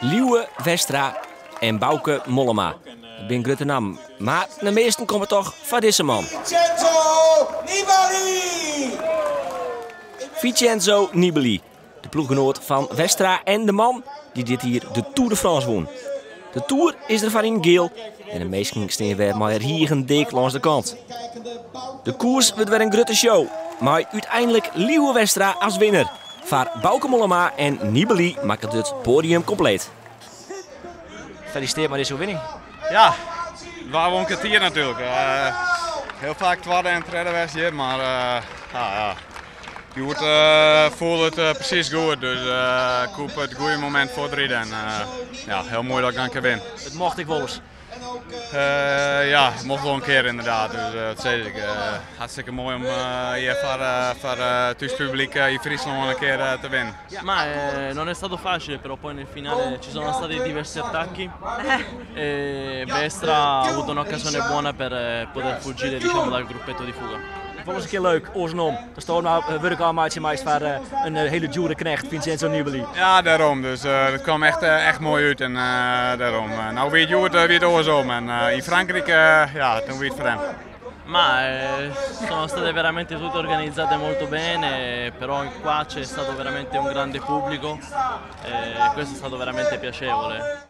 Liewe Westra en Bouke Mollema. Dat zijn grote namen. Maar de meesten komen toch van deze man. Vincenzo Nibali. De ploeggenoot van Westra en de man die dit hier de Tour de France won. De Tour is er van in geel en de meesten staan weer maar hier een dik langs de kant. De koers wordt weer een grote show, maar uiteindelijk Liewe Westra als winnaar. Voor Bouke Mollema en Nibali maakt het podium compleet. Gefeliciteerd met deze winning. Ja, het waren wel een kwartier natuurlijk. Heel vaak tweede en derde was hier, maar je voelt het precies goed. Dus ik hoop het goede moment voor het rijden. En ja, heel mooi dat ik dan kan winnen. Het mocht ik wel eens. Ja, het mocht wel een keer inderdaad. Dus dat zei ik. Hartstikke mooi om hier voor het thuispubliek in Friesland een keer te winnen. Ma non è stato facile, però poi nel finale ci sono stati diversi attacchi e Vestra ha avuto un'occasione buona per poter fuggire, diciamo, dal gruppetto di fuga. Volgens een keer leuk, oorsnom. Er staat nou werkamaatje meest voor een hele dure knecht, Vincenzo Nibali. Ja, daarom. Dus het kwam echt mooi uit en daarom. Nou weet je hoe het oorsom en in Frankrijk, ja, toen weet het voor hem. Ma sono state veramente tutte organizzate molto bene, però qua c'è stato veramente un grande pubblico e questo è stato veramente piacevole.